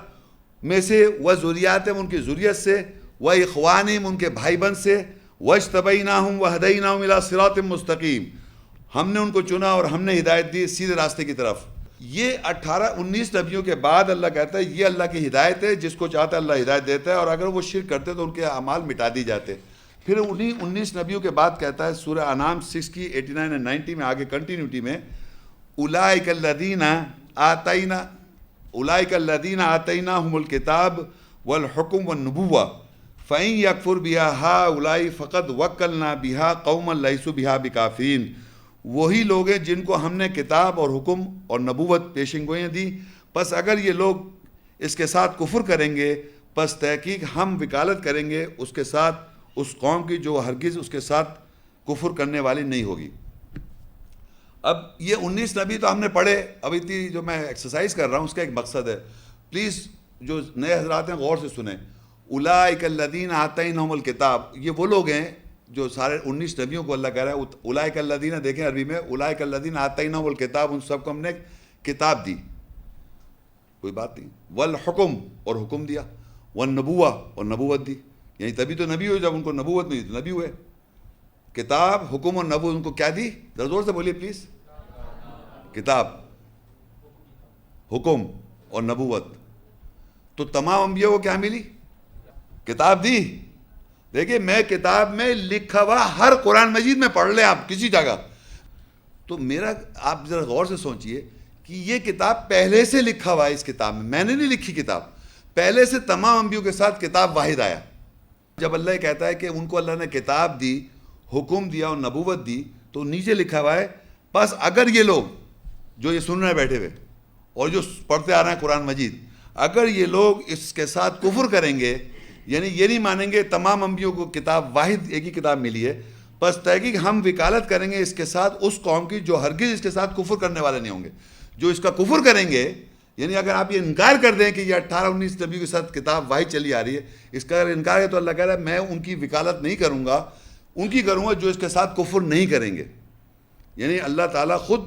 میں سے، وَذُرِّيَّاتِهِمْ ان کی ذریت سے، وَإِخْوَانِهِمْ ان کے بھائی بہن سے، وَاجْتَبَيْنَاهُمْ وَهَدَيْنَاهُمْ إِلَىٰ صِرَاطٍ مُسْتَقِيمٍ، ہم نے ان کو چنا اور ہم نے ہدایت دی سیدھے راستے کی طرف. یہ 19 نبیوں کے بعد اللہ کہتا ہے یہ اللہ کی ہدایت ہے، جس کو چاہتا ہے اللہ ہدایت دیتا ہے، اور اگر وہ شرک کرتے تو ان کے اعمال مٹا دی جاتے. پھر انہی 19 نبیوں کے بعد کہتا ہے سورہ انعام 6 کی 89 اور 90 میں آگے کنٹینیوٹی میں اولئک الذین آتیناہم الکتاب والحکم والنبوہ فإن یکفر بها ہؤلاء فقد وکلنا بها قوما لیسوا بها بکافرین. وہی لوگ ہیں جن کو ہم نے کتاب اور حکم اور نبوت پیشن گوئیاں دی، پس اگر یہ لوگ اس کے ساتھ کفر کریں گے پس تحقیق ہم وکالت کریں گے اس کے ساتھ اس قوم کی جو ہرگز اس کے ساتھ کفر کرنے والی نہیں ہوگی. اب یہ 19 نبی تو ہم نے پڑھے. اب اتنی جو میں ایکسرسائز کر رہا ہوں اس کا ایک مقصد ہے، پلیز جو نئے حضرات ہیں غور سے سنیں. اولئک الذین آتیناہم الکتاب، یہ وہ لوگ ہیں جو سارے 19 نبیوں کو اللہ کہہ رہا ہے. اولئک الذین، دیکھیں عربی میں اولئک الذین آتیناہم الکتاب، ان سب کو ہم نے کتاب دی، کوئی بات نہیں. والحکم، اور حکم دیا. والنبوہ، اور نبوت دی. یعنی تبھی تو نبی ہوئے جب ان کو نبوت نہیں دی تو نبی ہوئے. کتاب، حکم اور نبوت ان کو کیا دی؟ ذرا زور سے بولیے پلیز. کتاب، حکم اور نبوت. تو تمام انبیاء کو کیا ملی؟ کتاب دی. دیکھیں میں کتاب میں لکھا ہوا ہر قرآن مجید میں پڑھ لیں آپ کسی جگہ. تو میرا آپ ذرا غور سے سوچئے کہ یہ کتاب پہلے سے لکھا ہوا ہے. اس کتاب میں نے نہیں لکھی کتاب، پہلے سے تمام انبیاء کے ساتھ کتاب واحد آیا. جب اللہ کہتا ہے کہ ان کو اللہ نے کتاب دی، حکم دیا اور نبوت دی، تو نیچے لکھا ہوا ہے بس اگر یہ لوگ جو یہ سن رہے بیٹھے ہوئے اور جو پڑھتے آ رہے ہیں قرآن مجید، اگر یہ لوگ اس کے ساتھ کفر کریں گے، یعنی یہ نہیں مانیں گے تمام انبیاء کو کتاب واحد ایک ہی کتاب ملی ہے، بس تحقیق ہم وکالت کریں گے اس کے ساتھ اس قوم کی جو ہرگز اس کے ساتھ کفر کرنے والے نہیں ہوں گے. جو اس کا کفر کریں گے، یعنی اگر آپ یہ انکار کر دیں کہ یہ 18-19 نبیوں کے ساتھ کتاب واحد چلی آ رہی ہے، اس کا اگر انکار ہے تو اللہ کہہ رہا ہے میں ان کی وکالت نہیں کروں گا، ان کی کروں گا جو اس کے ساتھ کفر نہیں کریں گے. یعنی اللہ تعالیٰ خود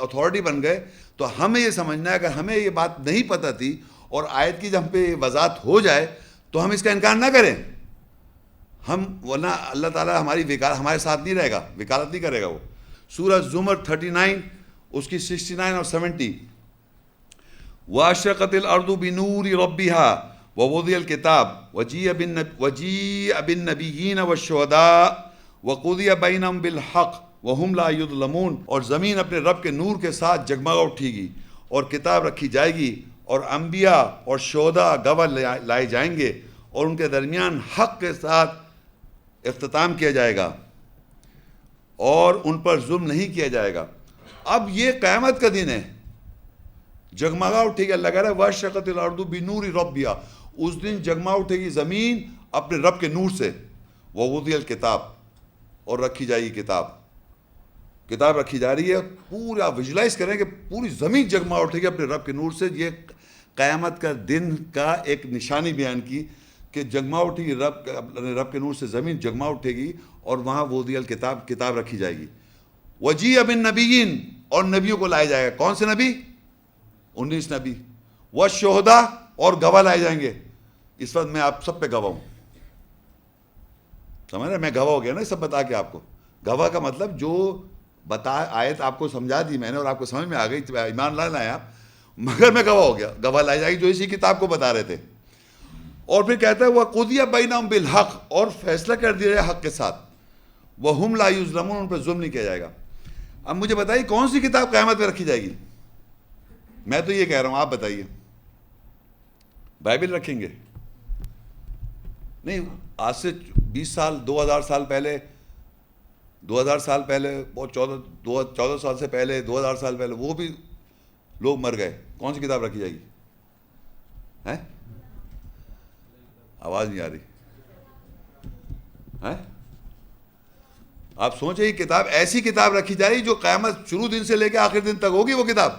اتھارٹی بن گئے. تو ہمیں یہ سمجھنا ہے اگر ہمیں یہ بات نہیں پتہ تھی اور آیت کی جب ہم پہ وضاحت ہو جائے تو ہم اس کا انکار نہ کریں. ہم ورنہ اللہ تعالیٰ ہمارے ساتھ نہیں رہے گا، وکالت نہیں کرے گا. وہ سورہ زمر 39 اس کی 69 اور 70 وَأَشْرَقَتِ الْأَرْضُ بِنُورِ رَبِّهَا وَوُضِعَ الْكِتَابُ وَجِيءَ بِالنَّبِيِّينَ وَالشُّهَدَاءِ وَقُضِيَ بَيْنَهُم بِالْحَقِّ وَهُمْ لَا يُظْلَمُونَ. اور زمین اپنے رب کے نور کے ساتھ جگمگا اٹھے گی اور کتاب رکھی جائے گی اور انبیاء اور شہداء گواہ لائے جائیں گے اور ان کے درمیان حق کے ساتھ اختتام کیا جائے گا اور ان پر ظلم نہیں کیا جائے گا. اب یہ قیامت کا دن ہے, جگمگا اٹھے گی. اللہ کہہ رہا ہے وَاشْرَقَتِ الْأَرْضُ بِنُورِ رَبِّهَا, اس دن جگمگا اٹھے گی زمین اپنے رب کے نور سے. وَوُضِعَ الْكِتَابُ, اور رکھی جائے گی کتاب. کتاب رکھی جا رہی ہے. پورا ویژولائز کریں کہ پوری زمین جگمگا اٹھے گی اپنے رب کے نور سے. یہ قیامت کا دن کا ایک نشانی بیان کی کہ جگمگا اٹھے گی رب کے نور سے زمین جگمگا اٹھے گی, اور وہاں وُضِعَ الْكِتَابُ, کتاب رکھی جائے گی. وَجِيءَ بِالنَّبِيِّينَ, اور نبیوں کو لائے جائے گا. کون سے نبی؟ 19 نبی. وَالشُّهَدَاء, اور گواہ لائے جائیں گے. اس وقت میں آپ سب پہ گواہ ہوں, سمجھ رہے, میں گواہ ہو گیا نا سب بتا کے آپ کو. گواہ کا مطلب جو آیت آپ کو سمجھا دی میں نے اور آپ کو سمجھ میں آ گئی, ایمان لا لائے آپ, مگر میں گواہ ہو گیا. گواہ لائی جائے گی جو اسی کتاب کو بتا رہے تھے. اور پھر کہتا ہے وَقُضِيَ بَيْنَهُم بِالْحَقِّ, اور فیصلہ کر دیا جائے حق کے ساتھ. وَهُمْ لَا يُظْلَمُونَ, ان پر ظلم نہیں کیا جائے گا. اب مجھے بتائیے کون سی کتاب قیامت میں رکھی جائے گی؟ میں تو یہ کہہ رہا ہوں, آپ بتائیے. بائبل رکھیں گے؟ نہیں, آج سے 20 سال 2000 سال پہلے, 2000 سال پہلے, بہت 14 سال سے پہلے, 2000 سال پہلے وہ بھی لوگ مر گئے. کون سی کتاب رکھی جائے گی؟ ہیں, آواز نہیں آ رہی ہیں؟ آپ سوچیں, کتاب ایسی کتاب رکھی جائے گی جو قیامت شروع دن سے لے کے آخر دن تک ہوگی. وہ کتاب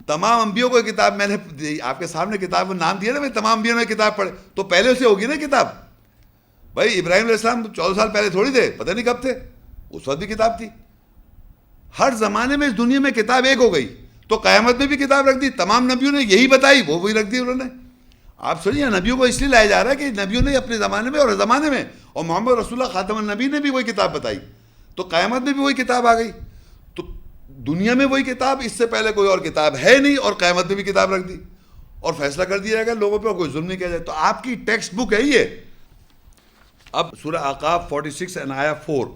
تمام انبیاء کو کتاب, میں نے آپ کے سامنے کتاب کا نام دیا نا, میں تمام انبیاء نے کتاب پڑھے, تو پہلے سے ہوگی نا کتاب. بھائی ابراہیم علیہ السلام 14 سال پہلے تھوڑی تھے, پتہ نہیں کب تھے, اس وقت بھی کتاب تھی. ہر زمانے میں اس دنیا میں کتاب ایک ہو گئی, تو قیامت میں بھی کتاب رکھ دی. تمام نبیوں نے یہی بتائی, وہ وہی رکھ دی انہوں نے. آپ سنیے, نبیوں کو اس لیے لایا جا رہا ہے کہ نبیوں نے اپنے زمانے میں اور زمانے میں, اور محمد رسول اللہ خاتم النبی نے بھی وہی کتاب بتائی, تو قیامت میں بھی وہی کتاب آ گئی. تو دنیا میں وہی کتاب, اس سے پہلے کوئی اور کتاب ہے نہیں, اور قیامت میں بھی کتاب رکھ دی, اور فیصلہ کر دیا جائے گا لوگوں پہ, اور کوئی ظلم نہیں کیا جائے. تو آپ کی ٹیکسٹ بک ہے یہ. اب سورہ اعقاف 46 and آیا 4,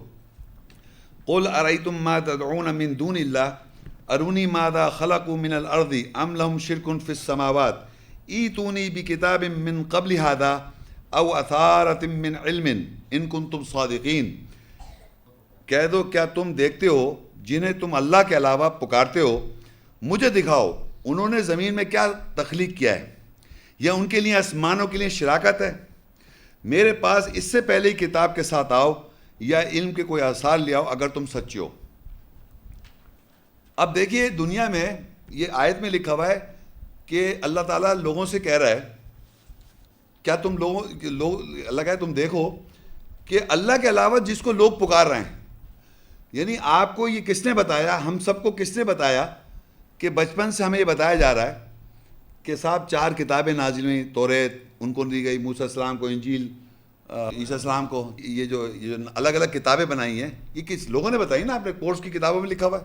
قُلْ أَرَيْتُمْ مَا تَدْعُونَ مِن دُونِ اللَّهِ أَرُونِي مَاذَا خَلَقُوا مِنَ الْأَرْضِ أَمْ لَهُمْ شِرْكٌ فِي السَّمَاوَاتِ ائْتُونِي بِكِتَابٍ مِّن قَبْلِ هَٰذَا أَوْ أَثَارَةٍ مِّنْ عِلْمٍ إِن كُنتُمْ صَادِقِينَ. کہہ دو, کیا تم دیکھتے ہو جنہیں تم اللہ کے علاوہ پکارتے ہو, مجھے دکھاؤ انہوں نے زمین میں کیا تخلیق کیا ہے, یا ان کے لیے آسمانوں کے لیے شراکت ہے. میرے پاس اس سے پہلے ہی کتاب کے ساتھ آؤ, یا علم کے کوئی آثار لے آؤ اگر تم سچے ہو. اب دیکھیے, دنیا میں یہ آیت میں لکھا ہوا ہے کہ اللہ تعالیٰ لوگوں سے کہہ رہا ہے, کیا تم اللہ کہہ تم دیکھو کہ اللہ کے علاوہ جس کو لوگ پکار رہے ہیں, یعنی آپ کو یہ کس نے بتایا, ہم سب کو کس نے بتایا کہ بچپن سے ہمیں یہ بتایا جا رہا ہے کہ صاحب 4 کتابیں نازل ہوئیں, توریت ان کو دی گئی, موسیٰ السلام کو انجیل, عیسیٰ السلام کو, یہ جو الگ الگ کتابیں بنائی ہیں, یہ کس لوگوں نے بتائی نا, آپ نے کورس کی کتابوں میں لکھا ہوا ہے.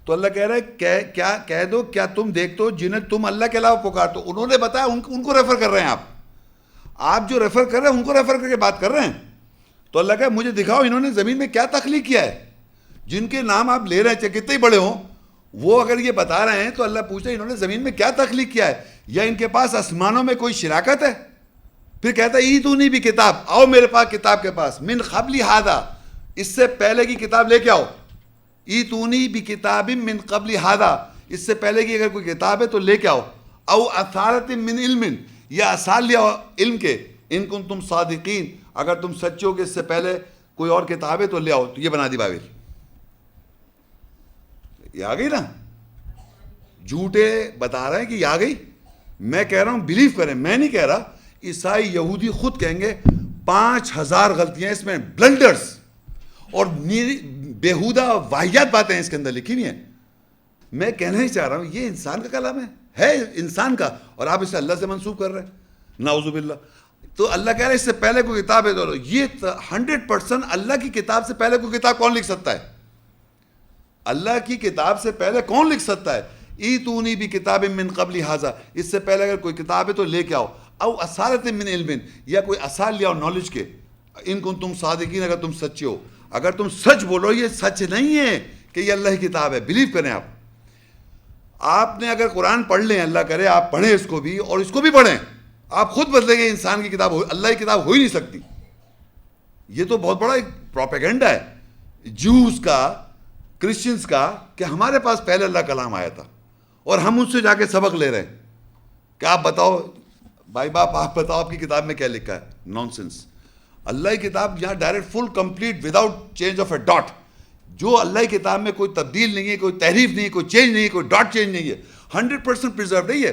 تو اللہ کہہ رہا ہے کیا کہہ دو, کیا تم دیکھتے ہو جنہیں تم اللہ کے علاوہ پکارتے ہو, انہوں نے بتایا, ان کو ریفر کر رہے ہیں آپ جو ریفر کر رہے ہیں ان کو ریفر کر کے بات کر رہے ہیں. تو اللہ کہا مجھے دکھاؤ انہوں نے زمین میں کیا تخلیق کیا ہے, جن کے نام آپ لے رہے ہیں چاہے کتنے ہی بڑے ہوں, وہ اگر یہ بتا رہے ہیں تو اللہ پوچھتا ہے انہوں نے زمین میں کیا تخلیق کیا ہے, یا ان کے پاس آسمانوں میں کوئی شراکت ہے. پھر کہتا ہے ایتونی بھی کتاب, آؤ میرے پاس کتاب کے پاس, من قبل ھذا, اس سے پہلے کی کتاب لے کے آؤ. ایتونی بھی کتاب من قبل ھذا, اس سے پہلے کی اگر کوئی کتاب ہے تو لے کے آؤ. او اثارت من علم, یا اثار لے آؤ علم کے, ان کنتم صادقین, اگر تم سچے ہو کہ اس سے پہلے کوئی اور کتاب ہے تو لے آؤ. تو یہ بنا دی بائبل, یہ آ گئی نا. جھوٹے بتا رہے ہیں کہ یہ آ گئی, میں کہہ رہا ہوں بلیو کریں, میں نہیں کہہ رہا. عیسائی یہودی خود کہیں گے 5000 غلطیاں اس میں, بلنڈرز اور بیہودہ واہیات باتیں اس کے اندر لکھی ہوئی ہیں. میں کہنا ہی چاہ رہا ہوں یہ انسان کا کلام ہے انسان کا, اور آپ اسے اللہ سے منسوب کر رہے ہیں, نعوذ باللہ. تو اللہ کہہ رہا ہے اس سے پہلے کوئی کتاب ہے تو یہ 100% اللہ کی کتاب سے پہلے کوئی کتاب کون لکھ سکتا ہے؟ اللہ کی کتاب سے پہلے کون لکھ سکتا ہے؟ ایتونی بھی کتاب من قبل ھذا, اس سے پہلے اگر کوئی کتاب ہے تو لے کے آؤ. او اثارت من علم, یا کوئی اثار لے آؤ نالج کے, ان کنتم صادقین, اگر تم سچے ہو. اگر تم سچ بولو یہ سچ نہیں ہے کہ یہ اللہ کی کتاب ہے, بلیو کریں آپ. آپ نے اگر قرآن پڑھ لیں, اللہ کرے آپ پڑھیں اس کو بھی اور اس کو بھی پڑھیں, آپ خود بدلیں گے. انسان کی کتاب اللہ کی کتاب ہو ہی نہیں سکتی. یہ تو بہت بڑا ایک پروپیگنڈا ہے جوز کا، کرسچنس کا، کہ ہمارے پاس پہلے اللہ کلام آیا تھا اور ہم ان سے جا کے سبق لے رہے ہیں کہ آپ بتاؤ بھائی باپ، آپ بتاؤ آپ کی کتاب میں کیا لکھا ہے. نان سینس. اللہ کی کتاب یہاں direct full complete without change of a dot. جو اللہ کی کتاب میں کوئی تبدیل نہیں ہے، کوئی تحریف نہیں ہے، کوئی چینج نہیں ہے، کوئی ڈاٹ چینج نہیں ہے، 100% پرزرو نہیں ہے.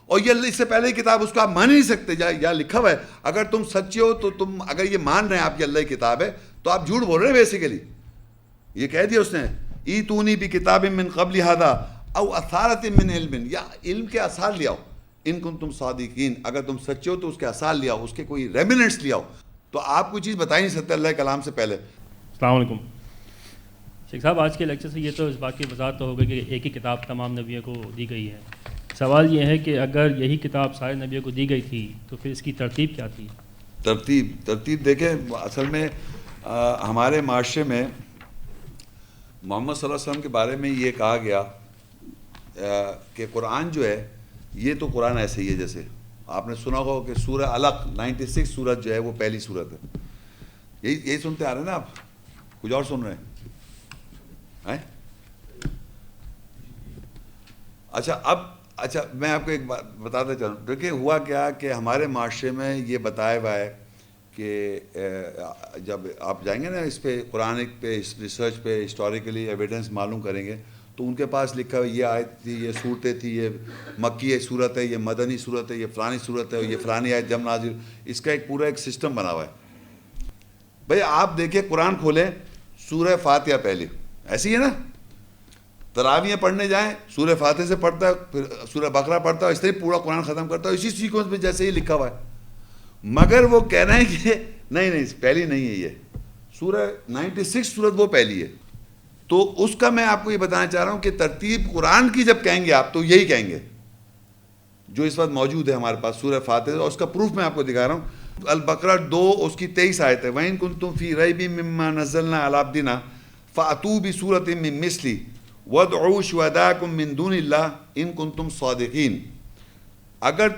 اور یہ اس سے پہلے کی کتاب اس کو آپ مان ہی نہیں سکتے. یہاں لکھا ہوا ہے اگر تم سچے ہو تو تم اگر یہ مان رہے ہیں آپ کی اللہ کی کتاب ہے تو آپ جھوٹ بول رہے ہیں بیسیکلی. یہ کہہ دیا اس نے ایتونی بکتاب من قبل ھذا او اثارۃ من علم، یا علم کے آثار لے آؤ ان کنتم صادقین، اگر تم سچے ہو تو اس کے آثار لے آؤ، اس کے کوئی ریمیننٹس لے آؤ. تو آپ کوئی چیز بتا ہی نہیں سکتے اللہ کے کلام سے پہلے. السلام علیکم شیخ صاحب. آج کے لیکچر سے یہ تو اس بات کی وضاحت تو ہو گئی کہ ایک ہی کتاب تمام نبیوں کو دی گئی ہے. سوال یہ ہے کہ اگر یہی کتاب سارے نبیوں کو دی گئی تھی تو پھر اس کی ترتیب کیا تھی؟ ترتیب دیکھیں، اصل میں ہمارے معاشرے میں محمد صلی اللہ علیہ وسلم کے بارے میں یہ کہا گیا کہ قرآن جو ہے یہ تو قرآن ایسے ہی ہے جیسے آپ نے سنا ہو کہ سورہ علق 96 سورت جو ہے وہ پہلی سورت ہے. یہی سنتے آ رہے ہیں نا آپ؟ کچھ اور سن رہے ہیں؟ اچھا میں آپ کو ایک بات بتاتا چلوں. دیکھیں ہوا کیا کہ ہمارے معاشرے میں یہ بتایا ہوا ہے کہ جب آپ جائیں گے نا اس پہ قرآنک پہ ریسرچ پہ ہسٹوریکلی ایویڈنس معلوم کریں گے تو ان کے پاس لکھا ہوا یہ آیت تھی، یہ صورتیں تھی، یہ مکی صورت ہے، یہ مدنی صورت ہے، یہ فلانی صورت ہے، یہ فلانی آیت جب نازل. اس کا ایک پورا ایک سسٹم بنا ہوا ہے. بھئی آپ دیکھیں قرآن کھولیں سورہ فاتحہ پہلے ایسی ہے نا، تراویح پڑھنے جائیں سورہ فاتحہ سے پڑھتا ہے، پھر سورہ بقرہ پڑھتا ہے، اس طرح پورا قرآن ختم کرتا ہے اسی سیکوینس میں جیسے ہی لکھا ہوا ہے. مگر وہ کہہ رہے ہیں کہ نہیں پہلی نہیں ہے، یہ سورہ 96 سورت وہ پہلی ہے. تو اس کا میں آپ کو یہ بتانا چاہ رہا ہوں کہ ترتیب قرآن کی جب کہیں گے آپ تو یہی کہیں گے جو اس وقت موجود ہے ہمارے پاس سورہ فاتحہ. اور اس کا پروف میں آپ کو دکھا رہا ہوں. البقرہ 2 اس کی 23 آیت ہے. وَإِن كُنتُمْ فِي رَيْبٍ مِّمَّا نَزَّلْنَا عَلَىٰ عَبْدِنَا فَأْتُوا بِسُورَةٍ مِّن مِّثْلِهِ وَادْعُوا شُهَدَاءَكُم مِّن دُونِ اللَّهِ إِن كُنتُمْ صَادِقِينَ. اگر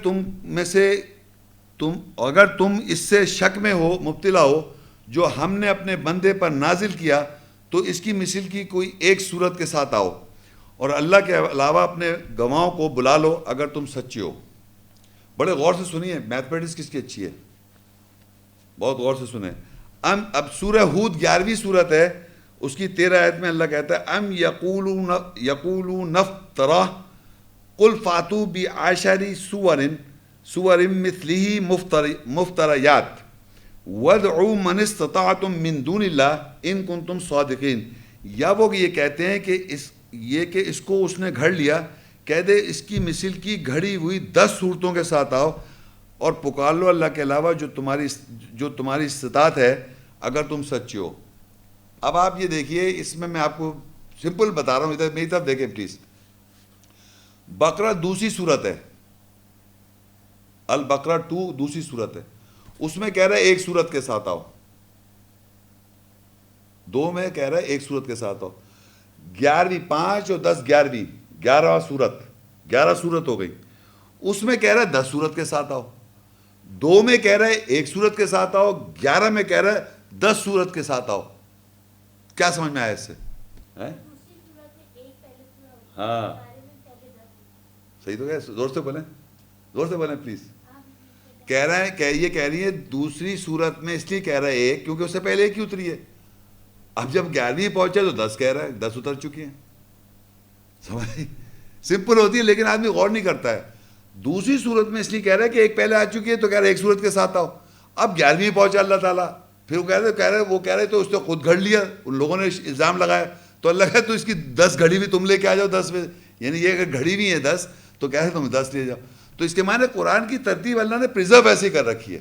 تم اس سے شک میں ہو، مبتلا ہو، جو ہم نے اپنے بندے پر نازل کیا تو اس کی مثل کی کوئی ایک صورت کے ساتھ آؤ اور اللہ کے علاوہ اپنے گواہوں کو بلا لو اگر تم سچے ہو. بڑے غور سے سنیے، میتھمیٹکس کس کی اچھی ہے، بہت غور سے سنیں. اب سورہ ہود 11ویں صورت ہے، اس کی 13 آیت میں اللہ کہتا ہے ام یقولون افترا قل فاتوا بعشر سور مثلہ مفتریات وادعوا من استطعتم من دون اللہ ان کنتم صادقین. یا وہ یہ کہتے ہیں کہ اس کو اس نے گھڑ لیا، کہہ دے اس کی مثل کی گھڑی ہوئی 10 صورتوں کے ساتھ آؤ اور پکار لو اللہ کے علاوہ جو تمہاری استطاعت ہے اگر تم سچے ہو. اب آپ یہ دیکھیے، اس میں آپ کو سمپل بتا رہا ہوں، ادھر میری طرف دیکھیں پلیز. بقرہ دوسری صورت ہے، البقرہ 2 دوسری صورت ہے. اس میں کہہ رہا ہے ایک صورت کے ساتھ آؤ، 2 میں کہہ رہا ہے ایک صورت کے ساتھ آؤ. 11ویں 5 اور 10 11ویں 11واں صورت 11 صورت ہو گئی. اس میں کہہ رہا ہے 10 صورت کے ساتھ آؤ. 2 میں کہہ رہا ہے ایک صورت کے ساتھ آؤ، 11 میں کہہ رہا ہے 10 صورت کے ساتھ آؤ. کیا سمجھ میں آیا اس سے؟ ہاں صحیح تو کہہ، زور سے بولیں پلیز. کہہ رہا ہے کہ یہ کہہ رہی ہے دوسری صورت میں اس لیے کہہ رہا ہے ایک کیونکہ اس سے پہلے ایک ہی اتری ہے. اب جب 11ویں پہنچے تو 10 کہہ رہا ہے، 10 اتر چکی ہیں. سمجھ سمپل ہوتی ہے لیکن آدمی غور نہیں کرتا ہے. دوسری صورت میں اس لیے کہہ رہا ہے کہ ایک پہلے آ چکی ہے تو کہہ رہا ہے ایک صورت کے ساتھ آؤ. اب 11ویں پہنچا اللہ تعالیٰ، پھر وہ کہہ رہے تو اس نے خود گھڑ لیا، ان لوگوں نے الزام لگایا تو اللہ کہا تو اس کی 10 گھڑی بھی تم لے کے آ جاؤ 10 میں، یعنی یہ اگر گھڑی بھی ہے 10 تو کہہ رہے تم 10 لے جاؤ. تو اس کے معنی قرآن کی ترتیب اللہ نے پرزرو ایسے کر رکھی ہے.